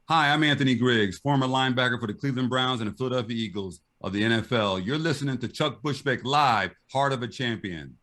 Hi, I'm Anthony Griggs, former linebacker for the Cleveland Browns and the Philadelphia Eagles of the NFL. You're listening to Chuck Bushbeck Live, Heart of a Champion.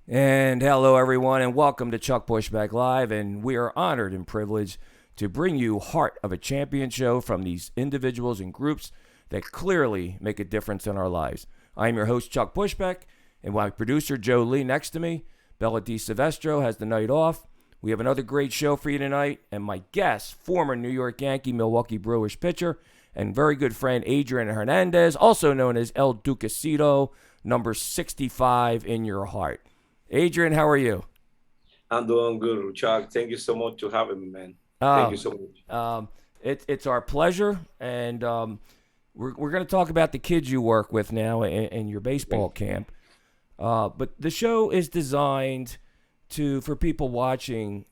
And hello, everyone, and welcome to Chuck Bushbeck Live. And we are honored and privileged to bring you Heart of a Champion show from these individuals and groups that clearly make a difference in our lives. I am your host, Chuck Bushbeck, and my producer, Joe Lee, next to me. Bella Di Silvestro has the night off. We have another great show for you tonight, and my guest, former New York Yankee, Milwaukee Brewers pitcher, and very good friend, Adrian Hernandez, also known as El Duquecito, number 65 in your heart. Adrian, how are you? I'm doing good, Chuck. Thank you so much to having me, man. Thank you so much. It's our pleasure, and we're going to talk about the kids you work with now in your baseball camp. But the show is designed for people watching,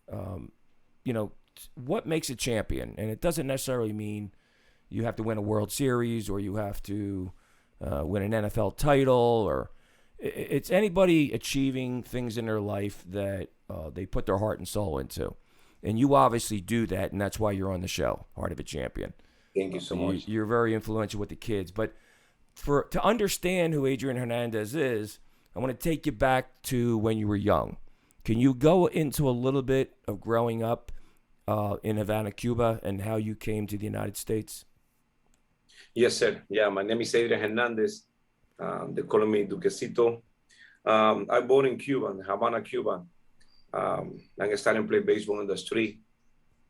what makes a champion, and it doesn't necessarily mean you have to win a World Series or you have to win an NFL title or. It's anybody achieving things in their life that they put their heart and soul into. And you obviously do that, and that's why you're on the show, Heart of a Champion. Thank you so much. You're very influential with the kids. But to understand who Adrian Hernandez is, I want to take you back to when you were young. Can you go into a little bit of growing up in Havana, Cuba, and how you came to the United States? Yes, sir. Yeah, my name is Adrian Hernandez. They call me Duquecito. I born in Cuba, in Havana, Cuba. I started to play baseball in the street,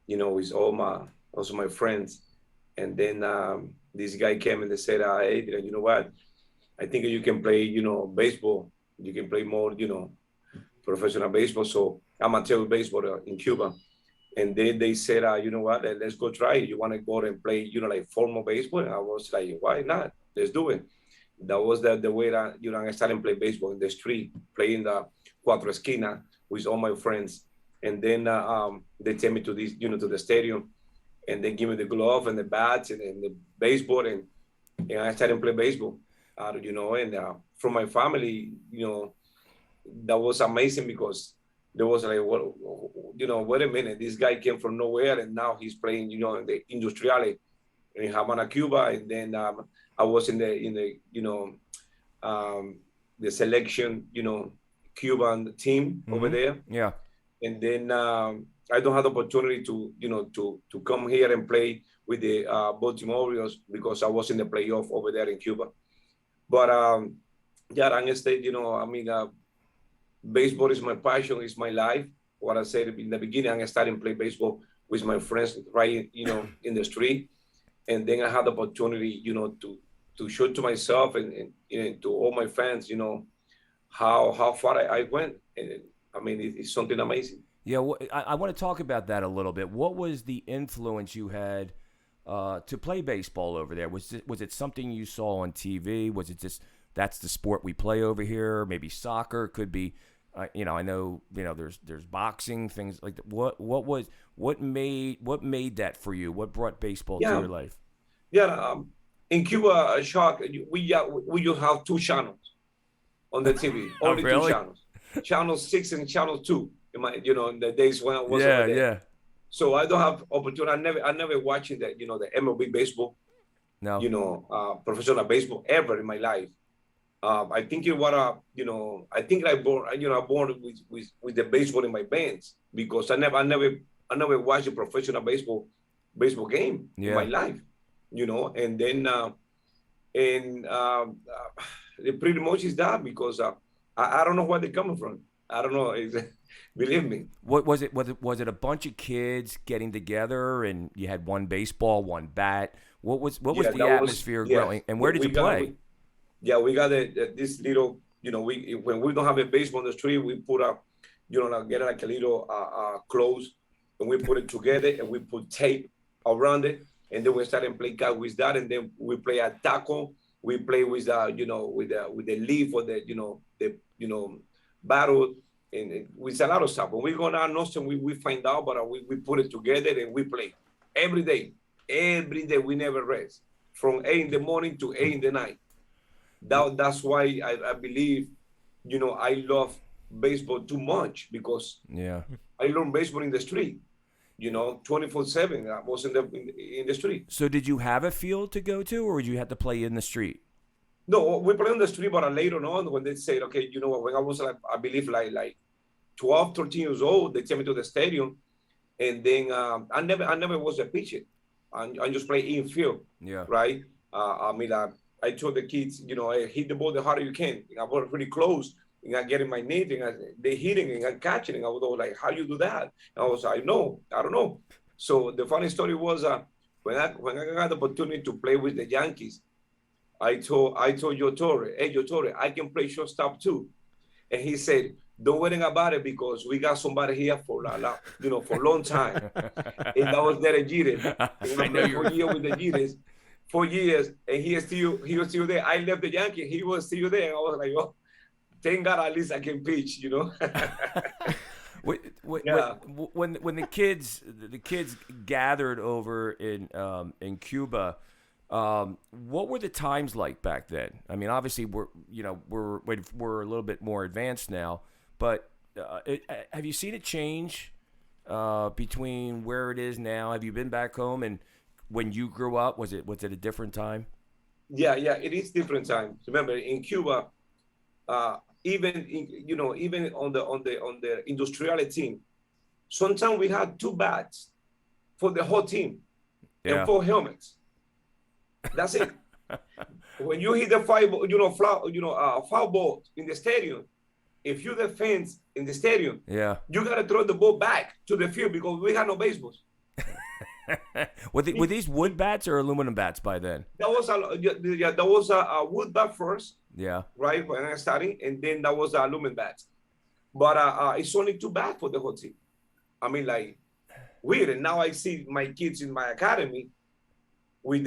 with also my friends. And then this guy came and they said, hey, Adrian, you know what? I think you can play, baseball. You can play more, professional baseball. So I'm amateur baseball in Cuba. And then they said, you know what? Let's go try it. You want to go and play, like formal baseball? And I was like, why not? Let's do it. That was the way that, I started to play baseball in the street, playing the Cuatro Esquina with all my friends. And then they take me to this, to the stadium, and they give me the glove and the bats and the baseball. And I started to play baseball, and from my family, that was amazing because there was like, wait a minute, this guy came from nowhere and now he's playing, in the Industriale in Havana, Cuba. And then I was in the the selection, Cuban team over there. Yeah. And then I don't have the opportunity to, to come here and play with the Baltimore Orioles because I was in the playoff over there in Cuba. But yeah, I'm state, baseball is my passion, is my life. What I said in the beginning, I started to play baseball with my friends right, in the street. And then I had the opportunity, to show to myself and to all my fans, how far I went. And, it's something amazing. Yeah, I want to talk about that a little bit. What was the influence you had to play baseball over there? Was it something you saw on TV? Was it just that's the sport we play over here? Maybe soccer could be. I know there's boxing, things like that. What made that for you? What brought baseball to your life? Yeah, in Cuba, Shock, we just have two channels on the TV. Only really? Two channels. Channel 6 and Channel 2. In the days when I was over there. Yeah. So I don't have opportunity. I never watching the the MLB baseball. No. Professional baseball ever in my life. I think I think I born with the baseball in my veins because I never watched a professional baseball game in my life, and then it pretty much is that because I don't know where they're coming from. I don't know. Believe me. What was it? Was it a bunch of kids getting together and you had one baseball, one bat? What was the atmosphere growing? And where did you play? We got this little, when we don't have a baseball on the street, we put up, get like a little clothes and we put it together and we put tape around it. And then we started to play card with that. And then we play a taco. We play with, with the leaf or the battle. And with a lot of stuff. When we go down Austin, we find out, but we put it together and we play every day. Every day we never rest. From 8 in the morning to 8 in the night. That's why I believe, I love baseball too much, because I learned baseball in the street, 24/7. I was in the street. So did you have a field to go to, or would you have to play in the street? No, we play on the street, but later on, when they said, okay, you know what, when I was like, I believe like 12, 13 years old, they took me to the stadium, and then I never was a pitcher. I just play infield, right? I mean, I told the kids, hey, hit the ball the harder you can. I was really close, and I get in my knee, and they hitting, and I'm catching, and I was like, how you do that? And I was like, no, I don't know. So the funny story was when I got the opportunity to play with the Yankees, I told Joe Torre, hey, Joe Torre, I can play shortstop too. And he said, don't worry about it, because we got somebody here for for a long time. And that was Derek Jeter. I know you're 4 years with the Jeters, 4 years, and he was still there. I left the Yankees, he was still there. And I was like, oh, thank God, at least I can pitch, When the kids gathered over in Cuba, what were the times like back then? I mean, obviously we're a little bit more advanced now, but have you seen it change between where it is now? Have you been back home, and when you grew up, was it a different time? Yeah, it is different time. Remember, in Cuba, even on the industrial team, sometimes we had 2 bats for the whole team and 4 helmets. That's it. When you hit the foul ball in the stadium, if you defend in the stadium, you gotta throw the ball back to the field, because we had no baseballs. Were these wood bats or aluminum bats by then? That was a wood bat first. Yeah. Right, when I started, and then that was aluminum bats. But it's only 2 bats for the whole team. I mean, like, weird. And now I see my kids in my academy with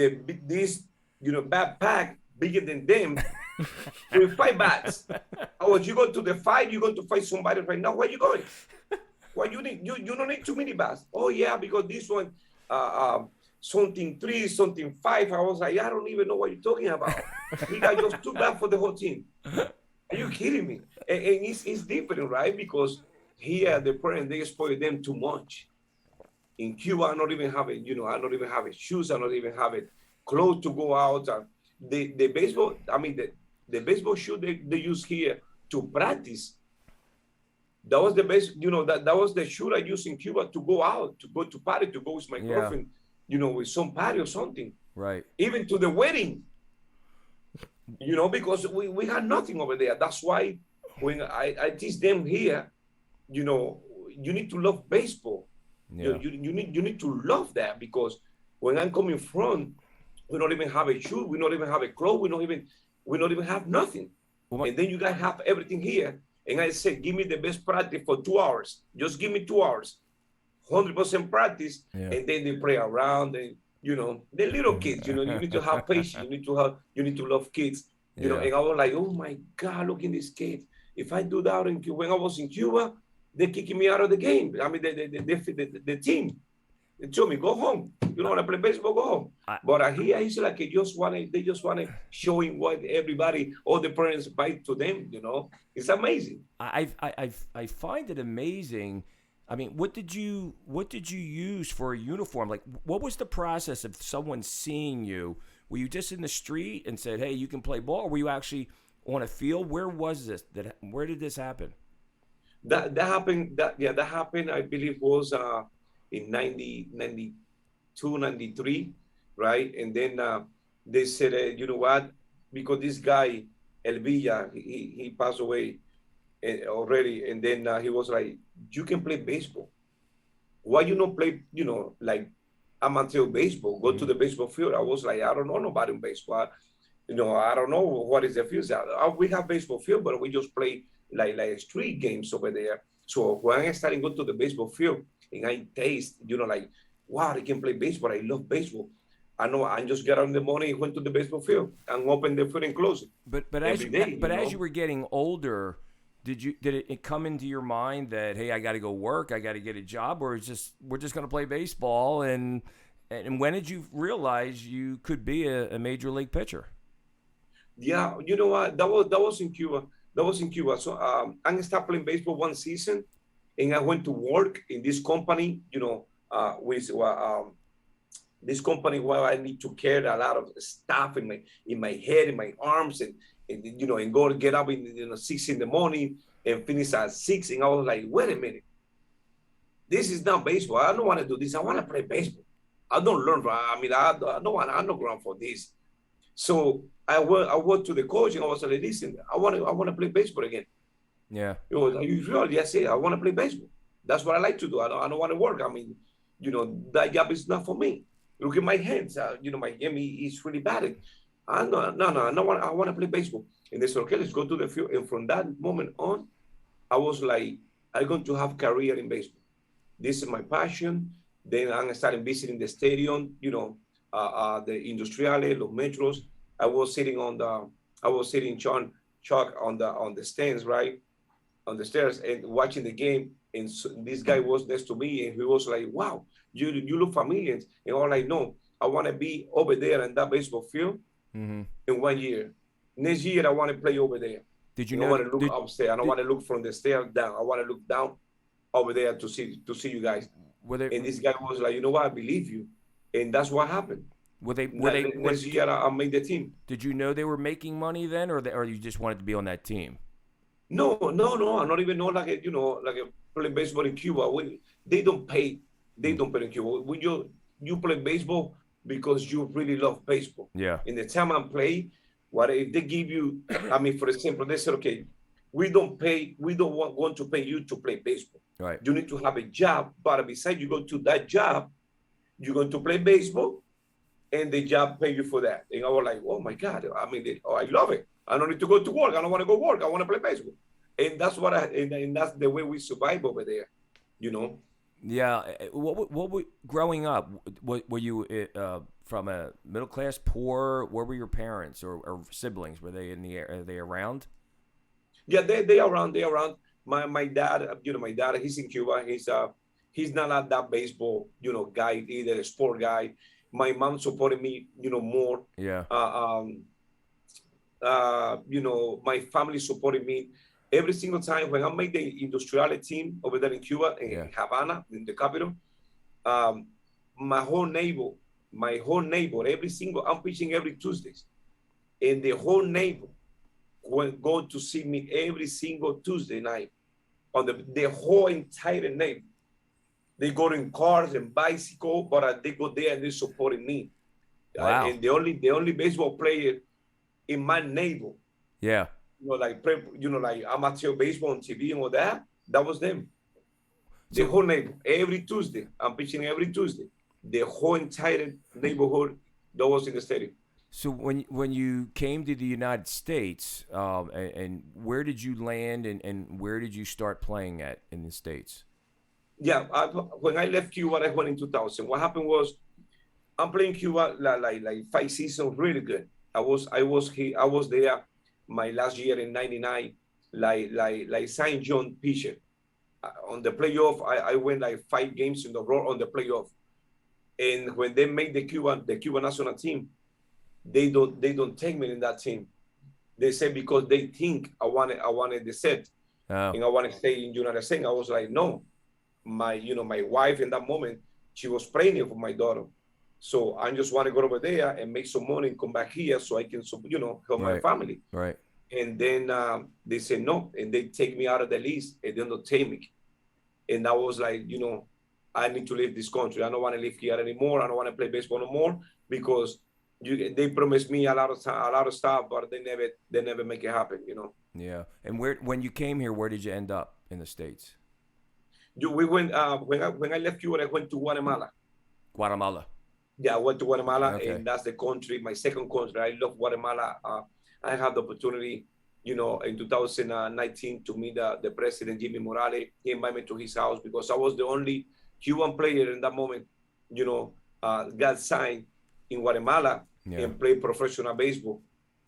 this backpack bigger than them with 5 bats. Oh, you go to the fight, you're going to fight somebody right now. Where are you going? Well, you don't need too many bats. Oh yeah, because this one something 3, something 5. I was like, I don't even know what you're talking about. We got just 2 bats for the whole team. Are you kidding me? And it's different, right? Because here the parents, they spoil them too much. In Cuba, I don't even have it. I don't even have it shoes. I don't even have it clothes to go out. The baseball, I mean, the baseball shoe they use here to practice. That was the best, that was the shoe I used in Cuba to go out, to go to party, to go with my girlfriend, with some party or something. Right. Even to the wedding. Because we had nothing over there. That's why when I teach them here, you need to love baseball. Yeah. You need to love that, because when I'm coming from, we don't even have a shoe, we don't even have a clothes, we don't even have nothing. And then you guys have everything here. And I said, give me the best practice for 2 hours. Just give me 2 hours, 100% practice, and then they play around. And the little kids, you need to have patience. You need to love kids. And I was like, oh my God, look at this kid. If I do that when I was in Cuba, they're kicking me out of the game. I mean, the team. They told me, go home. You don't want to play baseball, go home. But here, it's like they just want to showing what everybody, all the parents buy to them. It's amazing. I find it amazing. I mean, what did you use for a uniform? Like, what was the process of someone seeing you? Were you just in the street and said, hey, you can play ball? Or were you actually on a field? Where was this? Where did this happen? That happened. That happened. I believe was in 92, 93, right? And then they said, you know what? Because this guy El Villa, he passed away already, and then he was like, you can play baseball. Why you not play? Like amateur baseball. Go to the baseball field. I was like, I don't know nobody in baseball. I don't know what is the field. We have baseball field, but we just play like street games over there. So when I started going to the baseball field and I taste, like, wow, I can play baseball. I love baseball. I know. I just get out in the morning, went to the baseball field and open the field and close it. But as you were getting older, did it come into your mind that, hey, I got to go work, I got to get a job, or we're just going to play baseball and And when did you realize you could be a major league pitcher? Yeah, you know what? That was in Cuba. That was in Cuba. So I started playing baseball one season, and I went to work in this company. With this company where I need to carry a lot of stuff in my head, in my arms, and go to get up in 6 in the morning and finish at 6. And I was like, wait a minute, this is not baseball. I don't want to do this. I want to play baseball. I don't learn. I'm not ground for this. So I went to the coach and I was like, listen, I want to play baseball again. Yeah. Are you sure? Yes, I want to play baseball. That's what I like to do. I don't want to work. That job is not for me. Look at my hands. My game is really bad. I want to play baseball. And they said, okay, let's go to the field. And from that moment on, I was like, I'm going to have a career in baseball. This is my passion. Then I started visiting the stadium, the Industriales, los Metros. I was sitting Chuck on the stands, right? On the stairs and watching the game. And so this guy was next to me and he was like, wow, you look familiar. And I was like, no, I want to be over there in that baseball field in 1 year. Next year, I want to play over there. Did you I know? want to look upstairs. I don't want to look from the stairs down. I want to look down over there to see you guys. And this guy was like, you know what? I believe you. And that's what happened. Next year, I made the team. Did you know they were making money then, or you just wanted to be on that team? No. I don't even know like playing baseball in Cuba. They don't pay. They don't pay in Cuba. When you play baseball because you really love baseball. Yeah. In the time I play, what if they give you? For example, they said, okay, we don't want to pay you to play baseball. Right. You need to have a job, but besides you go to that job, you're going to play baseball, and the job pay you for that. And I was like, oh my God, I love it. I don't need to go to work. I don't want to go work. I want to play baseball. And that's and that's the way we survive over there, Yeah. What growing up, were you from a middle class, poor? Where were your parents or siblings? Were they are they around? Yeah, they around. They around. My dad, my dad, he's in Cuba. He's not that baseball, guy either, a sport guy. My mom supported me, more. Yeah. My family supported me every single time when I made the Industriales team over there in Cuba, in Havana, in the capital. My whole neighbor, I'm pitching every Tuesdays, and the whole neighbor go to see me every single Tuesday night. On the whole entire neighbor, they go in cars and bicycle, but they go there and they supporting me. Wow. And the only baseball player in my neighbor. Yeah. Like amateur baseball on TV and all that. That was them. The whole neighbor. Every Tuesday, I'm pitching every Tuesday. The whole entire neighborhood that was in the stadium. So when you came to the United States, and where did you land, and where did you start playing at in the States? Yeah, when I left Cuba, I went in 2000. What happened was, I'm playing Cuba like 5 seasons, really good. I was there my last year in '99, like St. John pitcher. On the playoff, I went like 5 games in the row on the playoff. And when they made the Cuban national team, they don't take me in that team. They say because they think I wanted the set, and I want to stay in United States. I was like, no, my wife in that moment, she was pregnant for my daughter, so I just want to go over there and make some money and come back here so I can help my family. Right. And then they said no, and they take me out of the list, and then they take me. And I was like, I need to leave this country. I don't want to live here anymore. I don't want to play baseball no more because they promised me a lot of stuff, but they never make it happen. Yeah. And when you came here, where did you end up in the States? We went when I left Cuba, I went to Guatemala. Guatemala. Yeah, I went to Guatemala, Okay. and that's the country, my second country. I love Guatemala. I had the opportunity, in 2019 to meet the president, Jimmy Morales. He invited me to his house because I was the only Cuban player in that moment, got signed in Guatemala and played professional baseball.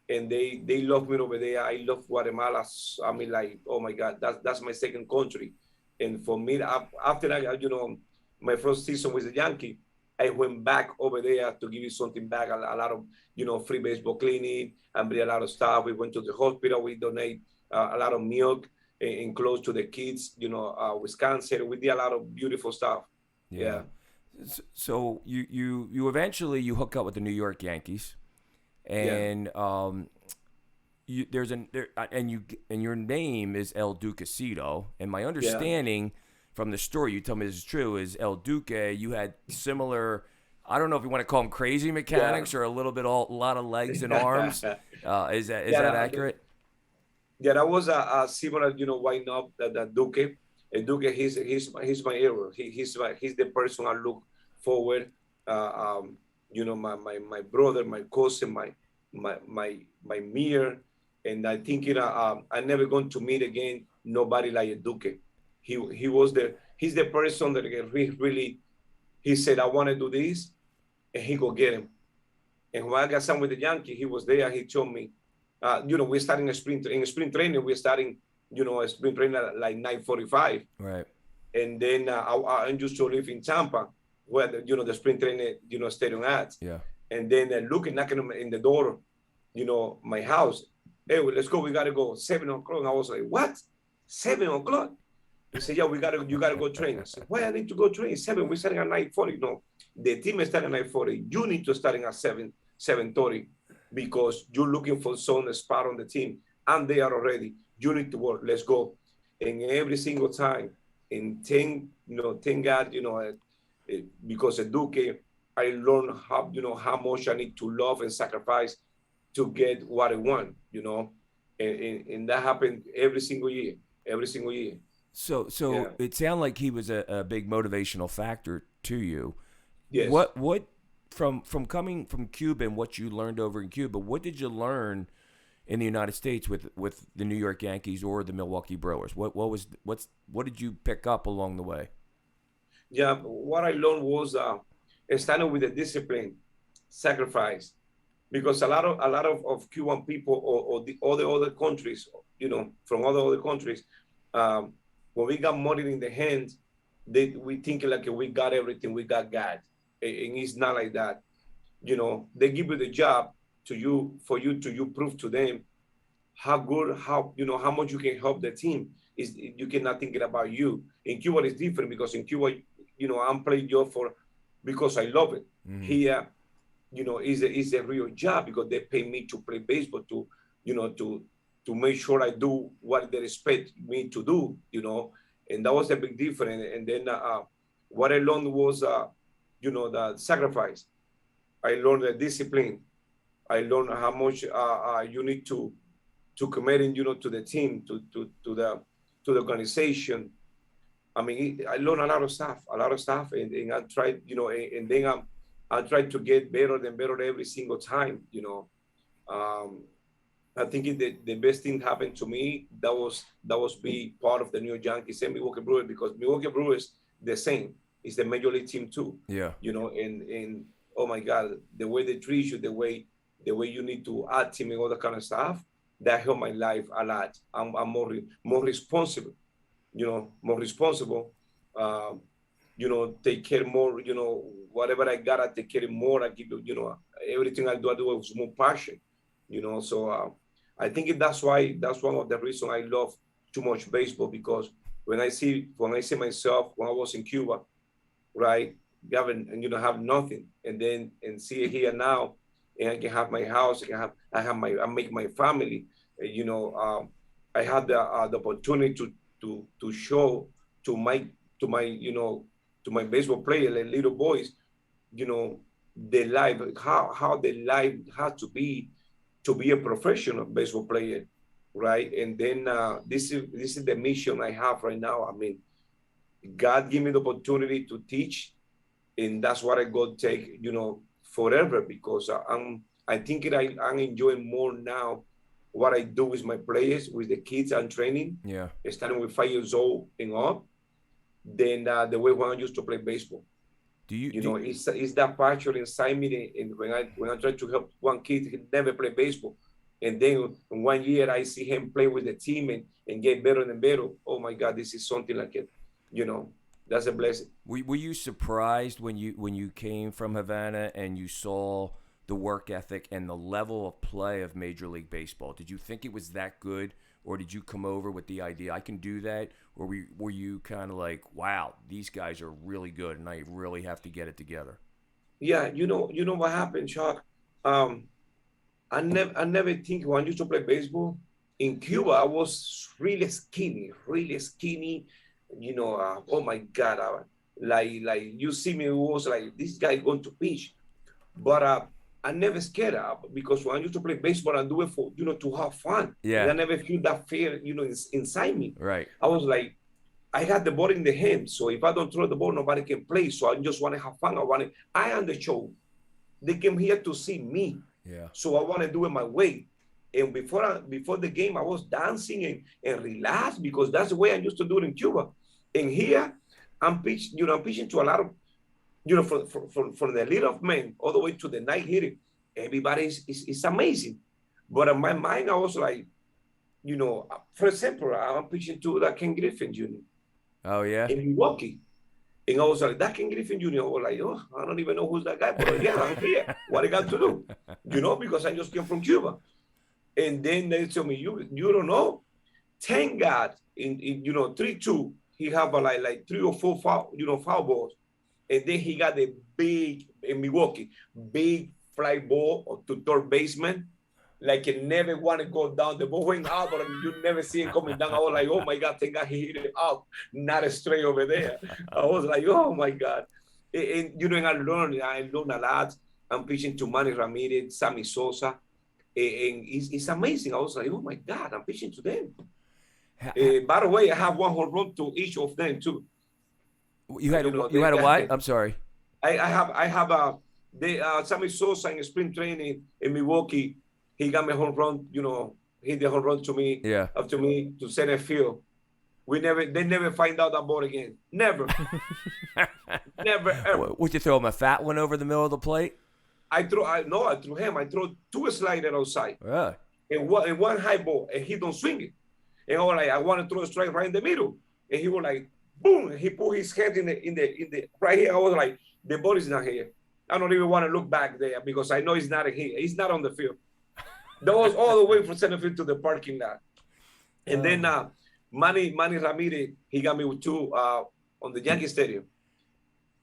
And they love me over there. I love Guatemala. I mean, like, oh my God, that's my second country. And for me, after that, my first season with the Yankee, I went back over there to give you something back, a lot of, free baseball cleaning and bring a lot of stuff. We went to the hospital. We donate a lot of milk and clothes to the kids, with cancer. We did a lot of beautiful stuff. Yeah. So you eventually you hook up with the New York Yankees, and and your name is El Duquecito, and my understanding from the story, you tell me this is true, is El Duque, you had similar, I don't know if you want to call them crazy mechanics or a lot of legs and arms. Is that accurate? Yeah, that was a similar, why not that Duque. Duque, he's my hero. He's the person I look forward. My brother, my cousin, my mirror, and I think I never going to meet again nobody like Duque. He's the person that really he said I want to do this, and he go get him. And when I got signed with the Yankees, he was there. He told me, we're starting in spring training. We're starting, a spring training at like 9:45. Right. And then I used to live in Tampa, where the spring training, stadium at. Yeah. And then knocking in the door, my house. Hey, well, let's go. We gotta go 7 o'clock. And I was like, what? 7 o'clock? He said, yeah, you gotta go train. I said, why I need to go train? 7. We're starting at 9:40. No, the team is starting at 9:40. You need to start at 7:30 because you're looking for some spot on the team. I'm there already. You need to work. Let's go. And every single time, and thank God, because of Duque, I learned how much I need to love and sacrifice to get what I want, and that happened every single year. So It sounded like he was a big motivational factor to you. Yes. What from coming from Cuba and what you learned over in Cuba, what did you learn in the United States with the New York Yankees or the Milwaukee Brewers? What did you pick up along the way? Yeah, what I learned was starting with the discipline, sacrifice, because a lot of Cuban people or the other countries, from other countries, when we got money in the hands, we think like we got everything, we got God, and it's not like that. They give you the job for you to prove to them how much you can help the team. Is you cannot think it about you. In Cuba, it's different because in Cuba, I'm playing job because I love it. Mm-hmm. Here, is a real job because they pay me to play baseball to make sure I do what they expect me to do, and that was a big difference. And then what I learned was, the sacrifice. I learned the discipline. I learned how much you need to commit, to the team, to the organization. I mean, I learned a lot of stuff, and I tried, and then I tried to get better and better every single time, I think the best thing happened to me, that was be part of the New York Yankees and Milwaukee Brewers, because Milwaukee Brewers, the same, is the major league team too. Yeah. And oh my God, the way they treat you, the way you need to act team and all that kind of stuff, that helped my life a lot. I'm more responsible, take care more, whatever I got, I take care more. I give you, everything I do with more passion, so I think that's one of the reasons I love too much baseball, because when I see myself when I was in Cuba, right, have nothing, and see it here now, and I can have my house, I make my family, I had the opportunity to show to my baseball player, like little boys, the life, how the life has to be a professional baseball player, right? And then this is the mission I have right now. I mean, God gave me the opportunity to teach, and that's what I go take, forever, because I think I'm enjoying more now what I do with my players, with the kids I'm training, starting with 5 years old and up, than the way when I used to play baseball. It's that passion inside me, and when I try to help one kid who never play baseball, and then in 1 year I see him play with the team and get better and better. Oh my God, this is something like it, that's a blessing. Were you surprised when you came from Havana and you saw the work ethic and the level of play of Major League Baseball? Did you think it was that good, or did you come over with the idea I can do that, or were you kind of like, wow, these guys are really good and I really have to get it together? Yeah, you know what happened, Chuck. I never think when I used to play baseball in Cuba, I was really skinny, really skinny. Oh my God, like you see me, it was like this guy going to pitch, but I never scared because when I used to play baseball, I do it for to have fun, and Yeah. I never feel that fear, inside me. Right. I was like, I had the ball in the hand, so if I don't throw the ball, nobody can play. So I just want to have fun. I am the show. They came here to see me. Yeah. So I want to do it my way. And before the game, I was dancing and relax because that's the way I used to do it in Cuba. And here, I'm pitching to a lot of, from the leader of men all the way to the night hitter. Everybody is amazing. But in my mind, I was like, for example, I'm pitching to that Ken Griffin Jr. Oh, yeah? in Milwaukee. And I was like, that Ken Griffin Jr. I was like, oh, I don't even know who's that guy, but yeah, I'm here. What I got to do? Because I just came from Cuba. And then they tell me, you don't know. Thank God, in 3-2, he have like 3 or 4 foul balls. And then he got the big, in Milwaukee, big fly ball to third baseman. Like it never want to go down. The ball went out, but you never see it coming down. I was like, oh my God, thank God he hit it out, not straight over there. I was like, oh my God. And I learned a lot. I'm pitching to Manny Ramirez, Sammy Sosa. And it's amazing. I was like, oh my God, I'm pitching to them. By the way, I have 1 home run to each of them too. You had a what? I'm sorry. I have Sammy Sosa in spring training in Milwaukee. He got me home run, hit the home run to me, to me to center field. They never find out that ball again. Never. Never ever. Would you throw him a fat one over the middle of the plate? I threw him. I threw 2 sliders outside. Really? And one high ball, and he don't swing it. And I was like, I want to throw a strike right in the middle. And he was like, boom. He put his head in the right here. I was like, the ball is not here. I don't even want to look back there because I know he's not here. He's not on the field. That was all the way from center field to the parking lot. And then Manny Ramirez, he got me with 2 on the Yankee Stadium.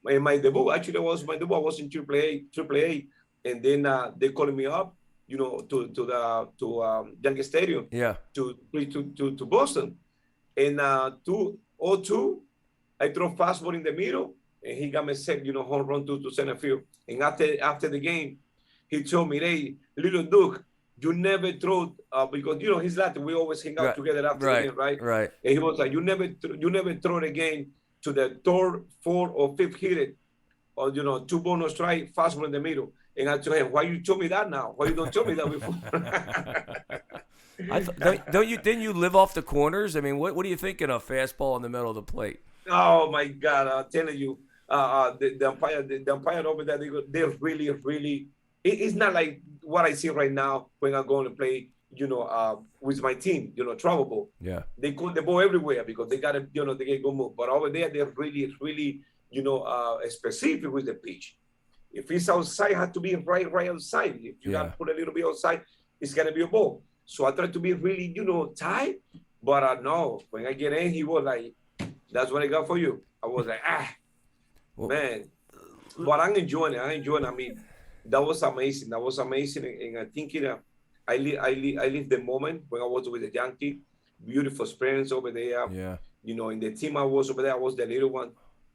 My debut, actually, was my debut. I was in AAA. And then they called me up, to Yankee Stadium. Yeah. To Boston. And 2-0-2, I throw fastball in the middle, and he got me set, home run to center field. And after the game, he told me, hey, little Duke, you never throw because he's Latin. We always hang out together after the game, right? Right. And he was like, you never throw the game to the 3rd, 4th, or 5th hitter, or 2 bonus strike, fastball in the middle. And I told him, why you told me that now? Why you don't tell me that before? Didn't you live off the corners? I mean, what are you thinking of fastball in the middle of the plate? Oh my God! I'm telling you, the umpire over there, they're really, really. It's not like what I see right now when I'm going to play, with my team, travel ball. Yeah. They call the ball everywhere because they got to, they get go move. But over there, they're really, really, specific with the pitch. If it's outside, it has to be right outside. If you got to put a little bit outside, it's going to be a ball. So I try to be really, tight. But no, when I get in, he was like, that's what I got for you. I was like, man. But I'm enjoying it. I mean, that was amazing. And I think I live the moment when I was with the Yankee. Beautiful experience over there. Yeah. In the team I was over there, I was the little one.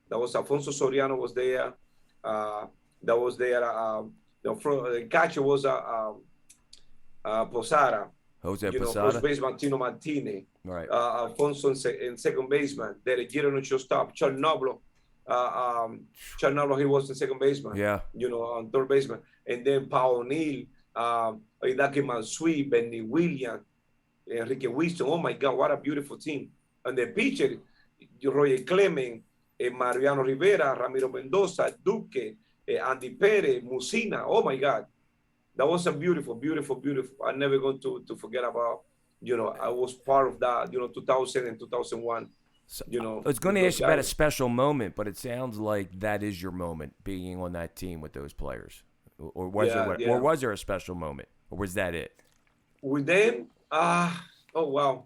That was Alfonso Soriano was there. That was there. The catcher was Posada. Jose Posada. First baseman Tino Martinez. Right. Alfonso in second baseman. Derek Jeter on shortstop. Chernobyl. Chernobyl, he was the second baseman. Yeah. On third baseman. And then Paul O'Neill, Hideki Matsui, Benny Williams, Enrique Winston. Oh my God, what a beautiful team. And the pitcher, Roger Clement, Mariano Rivera, Ramiro Mendoza, Duque, Andy Perez, Musina. Oh my God. That was a beautiful, beautiful, beautiful. I'm never going to forget about, I was part of that, 2000 and 2001. So you know. I was going to because ask you about a special moment, but it sounds like that is your moment, being on that team with those players. Or was yeah, there yeah. or was there a special moment, or was that it? With them, oh wow,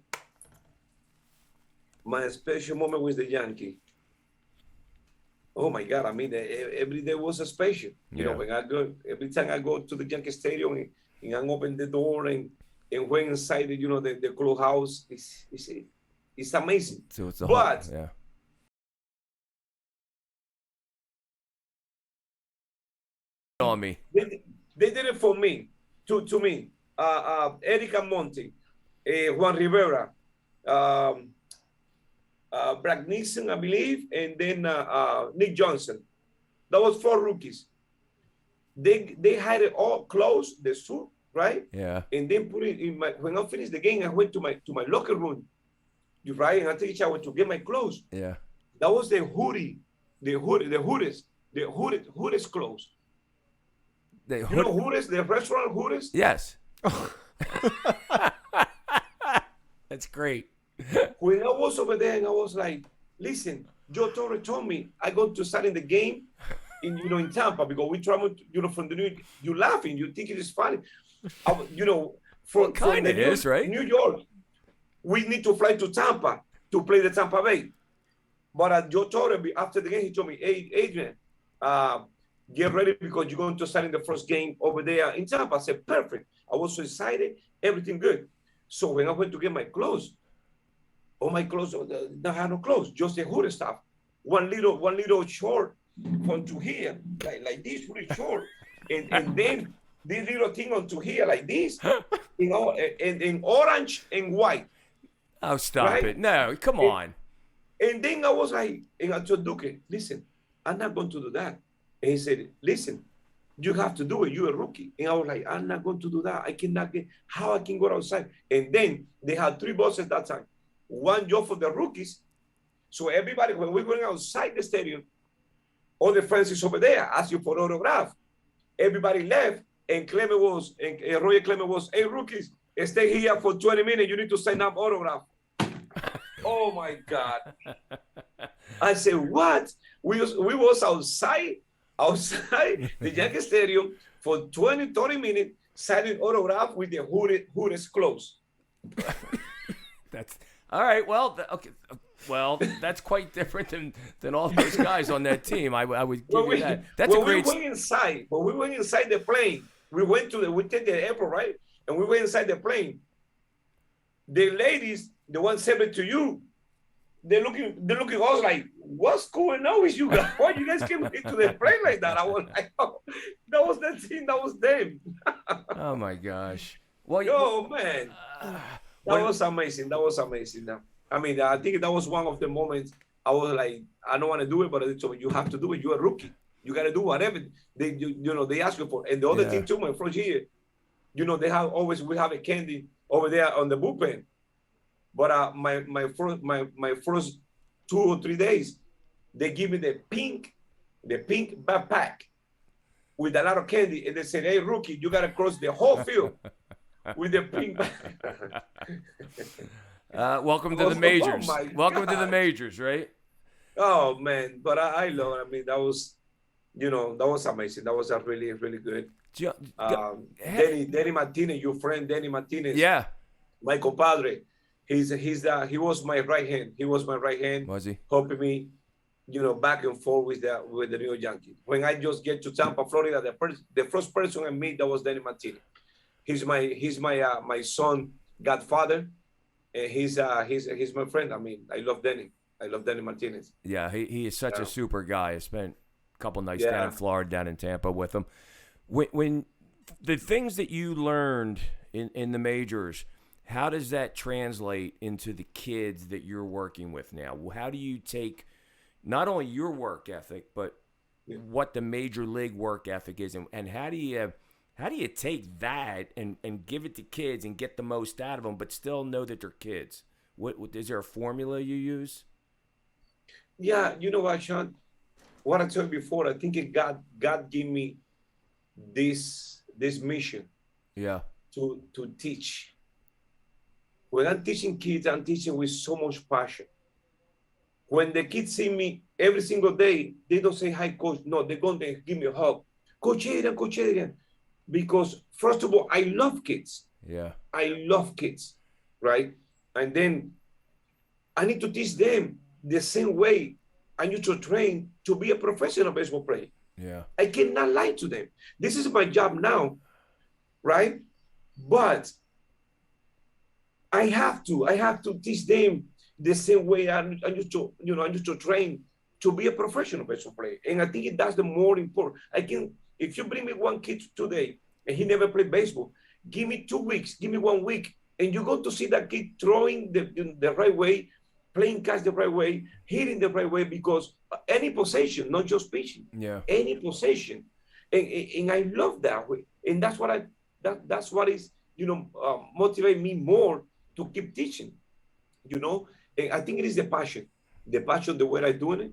my special moment with the Yankee. Oh my God! I mean, every day was a special. You know, Yeah. when I go, every time I go to the Yankee Stadium and I open the door and when inside, you know, the clubhouse, it's amazing. So it's But yeah. On me. they did it for me, to me. Eric Monte, Juan Rivera, um, Brad Nixon, I believe, and then Nick Johnson. That was 4 rookies. They had it all closed, the suit, right? Yeah. And then put it in my. When I finished the game, I went to my locker room, right, and I take a shower to get my clothes. Yeah. That was the hoodie, the hoodies clothes. They You know hoodies, the restaurant hoodies. Yes. That's great. When I was over there, and I was like, "Listen, Joe Torre told me I got to start in the game in Tampa because we travel, from the New. You laughing, you think it is funny, from Kind of is, right? New York, we need to fly to Tampa to play the Tampa Bay. But Joe Torre, after the game, he told me, "Hey, Adrian, get ready because you're going to start in the first game over there in Tampa." I said, "Perfect." I was so excited, everything good. So when I went to get my clothes, all my clothes, I had no clothes, just the hoodie stuff. One little short onto here, like this, really short, and then this little thing onto here, like this, and in orange and white. Oh, stop Right? it! No, come on. And then I was like, and I told Duque, "Listen, I'm not going to do that." And he said, "Listen, you have to do it. You're a rookie." And I was like, "I'm not going to do that. I cannot get, how I can go outside?" And then they had 3 buses that time. One job for the rookies. So everybody, when we went outside the stadium, all the friends is over there asking for autograph. Everybody left, and Roger Clement was, "Hey, rookies, stay here for 20 minutes. You need to sign up autograph." Oh my God. I said, "What?" We was outside the Yankee Stadium for 20, 30 minutes, signing autograph with the hoodies closed. That's all right. Well, okay. Well, that's quite different than all those guys on that team. I would give you that. That's a great. When we went inside the plane, we take the airport, right? And we went inside the plane. The ladies, the ones sent it to you, they're looking at us like, "What's going on with you guys? Why you guys came into the plane like that?" I was like, "Oh, that was the team, that was them." Oh my gosh. Well, Oh man, that was amazing. That was amazing. I mean, I think that was one of the moments I was like, "I don't want to do it," but they told me, "You have to do it. You're a rookie. You got to do whatever they ask you for." And the other thing too, my first year, we have a candy over there on the bullpen. But my first 2 or 3 days, they give me the pink backpack with a lot of candy, and they said, "Hey, rookie, you gotta cross the whole field with the pink backpack." Welcome to the majors. Oh Welcome to the majors, right? Oh man, but I love it. I mean, that was amazing. That was a really, really good. Danny Martinez, your friend Danny Martinez. Yeah. My compadre. He was my right hand. He was my right hand. Was he? Helping me, back and forth with the New York Yankees. When I just get to Tampa, Florida, the first person I meet, that was Danny Martinez. He's my son godfather, and he's my friend. I mean, I love Danny. I love Danny Martinez. Yeah, he is such a super guy. I spent a couple nights down in Florida, down in Tampa with him. When the things that you learned in the majors, how does that translate into the kids that you're working with now? How do you take not only your work ethic, but what the major league work ethic is, and how do you take that and give it to kids and get the most out of them, but still know that they're kids? What is there a formula you use? Yeah, you know what, Sean? What I told you before, I think God gave me this mission. Yeah. To teach. When I'm teaching kids, I'm teaching with so much passion. When the kids see me every single day, they don't say, hi, coach. No, they're going to give me a hug. Coach Adrian. Because first of all, I love kids. Yeah. I love kids, right? And then I need to teach them the same way I need to train to be a professional baseball player. Yeah. I cannot lie to them. This is my job now, right? But I have to teach them the same way I used to train to be a professional baseball player. And I think that's the more important. If you bring me one kid today and he never played baseball, give me 2 weeks, give me 1 week, and you're going to see that kid throwing the right way, playing catch the right way, hitting the right way, because any possession, not just pitching, any possession. And I love that way. And that's what is, motivate me more to keep teaching, And I think it is the passion, the way I'm doing it.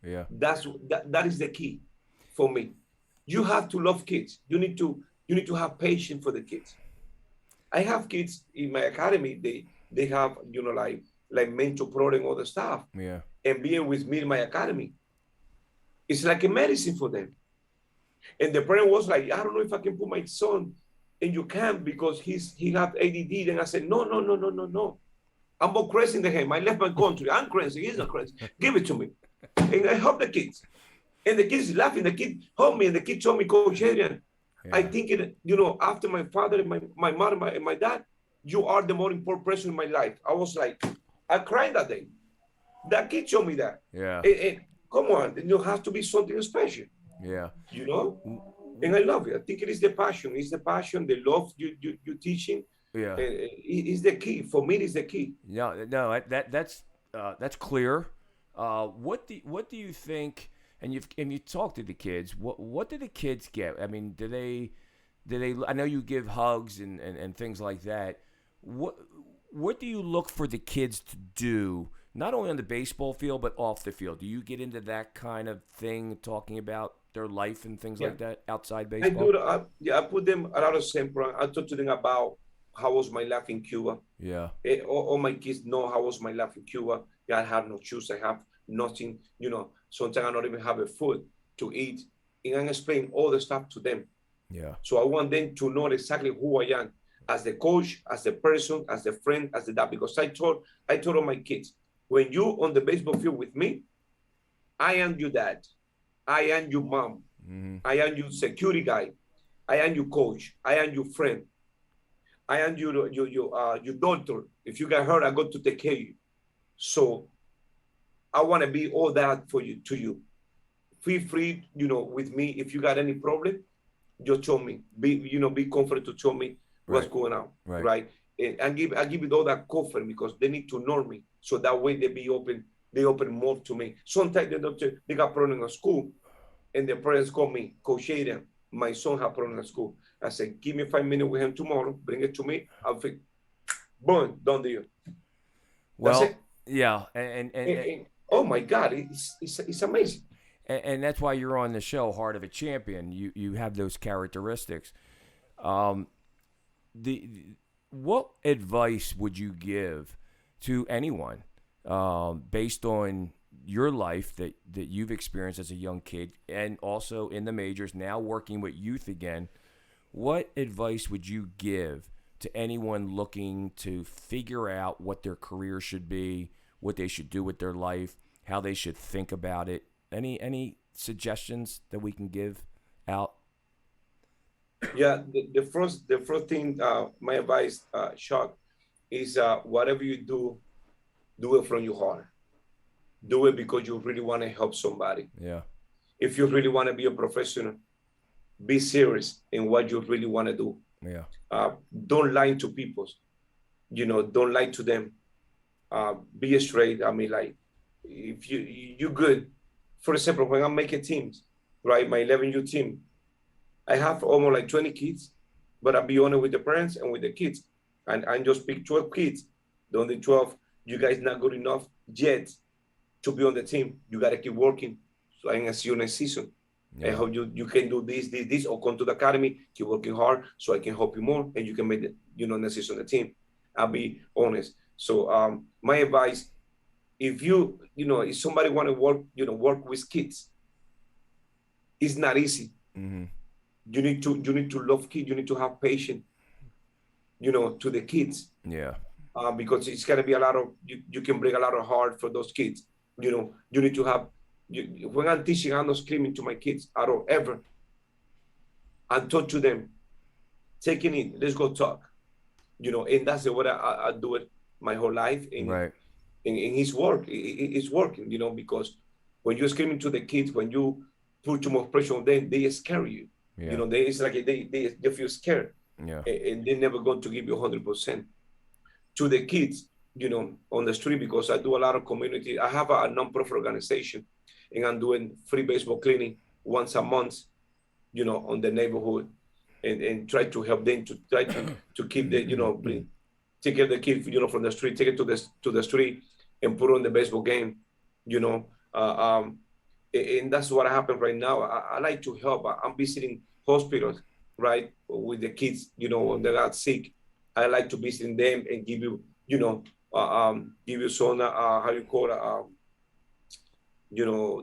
Yeah. That is the key for me. You have to love kids. You need to have patience for the kids. I have kids in my academy. They have, like mental problem, all the stuff. Yeah. And being with me in my academy, it's like a medicine for them. And the parent was like, I don't know if I can put my son, and you can't because he have ADD. And I said, no. I'm more crazy than him. I left my country. I'm crazy. He's not crazy. Give it to me. And I help the kids. And the kids laughing. The kid helped me, and the kid told me, Coach Adrian, I think after my father and my mother and my dad, you are the more important person in my life. I was like, I cried that day. That kid showed me that. Yeah. And come on, it has to be something special. Yeah. And I love it. I think it is the passion. It's the passion, the love you teaching. Yeah. Is the key. For me, it's the key. No, that's clear. What do you think? And you talk to the kids. What do the kids get? I mean, do they? I know you give hugs and things like that. What do you look for the kids to do, not only on the baseball field but off the field? Do you get into that kind of thing, talking about their life and things like that outside baseball? I do. I put them a lot of sample. I talk to them about how was my life in Cuba. Yeah. All my kids know how was my life in Cuba. I have no shoes. I have nothing. Sometimes I don't even have a food to eat. And I explain all the stuff to them. Yeah. So I want them to know exactly who I am as the coach, as the person, as the friend, as the dad. Because I told all my kids, when you on the baseball field with me, I am your dad. I am your mom. Mm-hmm. I am your security guy. I am your coach. I am your friend. I am your daughter. If you get hurt, I got to take care of you. So I want to be all that for you, to you. Feel free, with me. If you got any problem, just tell me. Be comfortable to tell me what's going on, right? And I give it all that comfort because they need to know me. So that way they open more to me. Sometimes they got problem at school, and the parents call me, Coach Adrian, my son have problem at school. I said, give me 5 minutes with him tomorrow. Bring it to me. I'll fix. Boom, done deal. Well, that's it. Yeah, and oh my God, it's amazing. And that's why you're on the show, Heart of a Champion. You have those characteristics. What advice would you give to anyone based on your life that you've experienced as a young kid and also in the majors, now working with youth again? What advice would you give to anyone looking to figure out what their career should be, what they should do with their life, how they should think about it? Any suggestions that we can give out? Yeah, the first thing, my advice, Chuck, is whatever you do it from your heart. Do it because you really want to help somebody. Yeah. If you really want to be a professional, be serious in what you really want to do. Yeah. Don't lie to people. Don't lie to them. Be straight. I mean, like, if you're good. For example, when I'm making teams, right, my 11U team, I have almost like 20 kids, but I'll be honest with the parents and with the kids. And I just pick 12 kids. The only 12, you guys not good enough yet to be on the team. You got to keep working. So I'm going to see you next season. Yeah. I hope you can do this, or come to the academy, keep working hard so I can help you more and you can make the, next season the team. I'll be honest. So my advice, if if somebody want to work with kids, it's not easy. Mm-hmm. You need to love kids. You need to have patience, to the kids. Yeah. Because it's gonna be a lot of you can bring a lot of heart for those kids. You need to have when I'm teaching, I'm not screaming to my kids at all ever. I talk to them, taking it, let's go talk. And that's the way I do it my whole life. Right. In his work, it's working, because when you're screaming to the kids, when you put too much pressure on them, they scare you. Yeah. It's like they feel scared. Yeah. And they're never going to give you 100%. To the kids, on the street, because I do a lot of community. I have a non-profit organization, and I'm doing free baseball cleaning once a month, on the neighborhood, and try to help them to try to keep the, take care of the kid, from the street, take it to the street, and put on the baseball game, and that's what happened right now. I like to help. I'm visiting hospitals, right, with the kids, when they got sick. I like to visit them and give you, give you some, how you call it,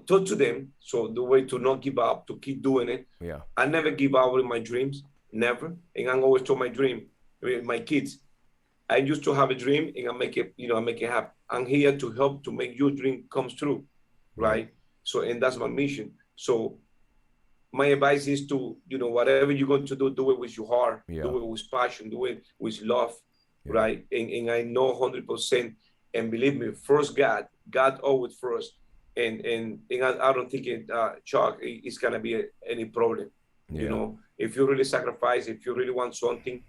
talk to them. So the way to not give up, to keep doing it. Yeah. I never give up in my dreams, never. And I'm always told my dream with my kids. I used to have a dream, and I make it, I make it happen. I'm here to help to make your dream comes true, right? So, and that's my mission. So my advice is to, whatever you're going to do it with your heart, do it with passion, do it with love, right? And I know 100%. And believe me, first God always first. And I don't think Chuck, it's gonna be any problem. If you really sacrifice, if you really want something,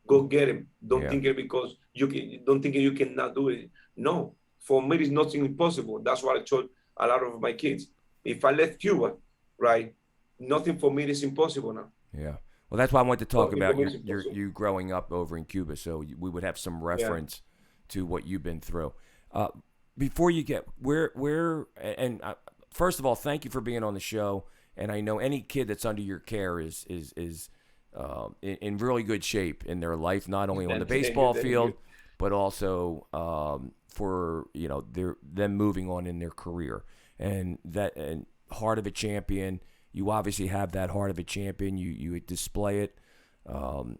go get him. Don't think it because don't think you cannot do it. No, for me, it's nothing impossible. That's what I told a lot of my kids. If I left Cuba, right, nothing for me is impossible now. Yeah. Well, that's why I wanted to talk about you growing up over in Cuba, so we would have some reference to what you've been through. Before you get first of all, thank you for being on the show. And I know any kid that's under your care is in really good shape in their life, not only on the baseball field, but also for them moving on in their career. And heart of a champion. You obviously have that heart of a champion. You display it,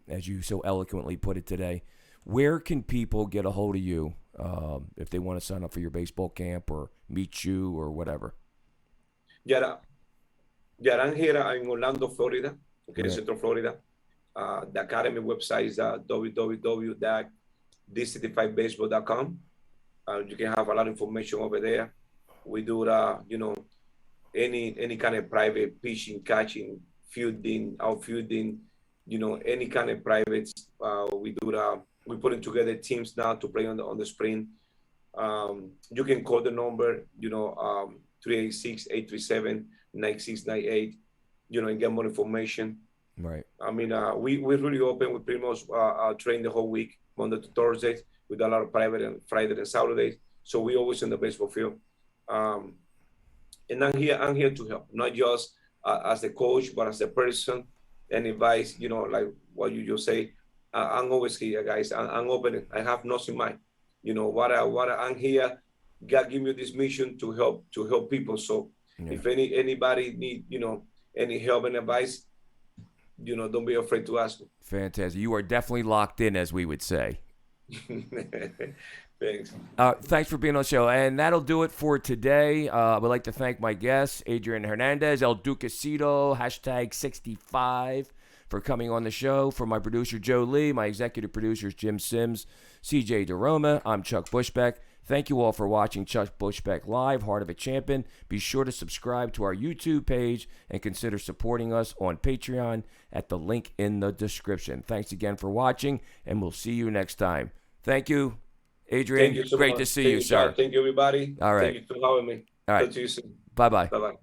as you so eloquently put it today. Where can people get a hold of you if they want to sign up for your baseball camp or meet you or whatever? I'm here in Orlando, Florida, Central Florida. The Academy website is www.d65baseball.com. You can have a lot of information over there. We do, any kind of private pitching, catching, fielding, outfielding, any kind of private. We do that. We're putting together teams now to play on the spring. You can call the number, 386-837-9698, and get more information. Right. I mean, we're really open. We pretty much train the whole week, Monday to Thursday, with a lot of private and Friday and Saturdays. So we always in the baseball field. And I'm here to help, not just as the coach, but as a person and advice, like what you just say. I'm always here, guys. I'm open. I have nothing in mind. What I'm here, God give me this mission to help people. So if anybody need, any help and advice, don't be afraid to ask me. Fantastic. You are definitely locked in, as we would say. Thanks. Thanks for being on the show. And that'll do it for today. I would like to thank my guests, Adrian Hernandez, El Duquecito, #65, for coming on the show. For my producer, Joe Lee, my executive producers, Jim Sims, CJ DeRoma, I'm Chuck Bushbeck. Thank you all for watching Chuck Bushbeck Live, Heart of a Champion. Be sure to subscribe to our YouTube page and consider supporting us on Patreon at the link in the description. Thanks again for watching, and we'll see you next time. Thank you, Adrian. Thank you so Great much. to see you, sir. Thank you, everybody. All right. Thank you for having me. All right. Talk to you soon. Bye-bye. Bye-bye.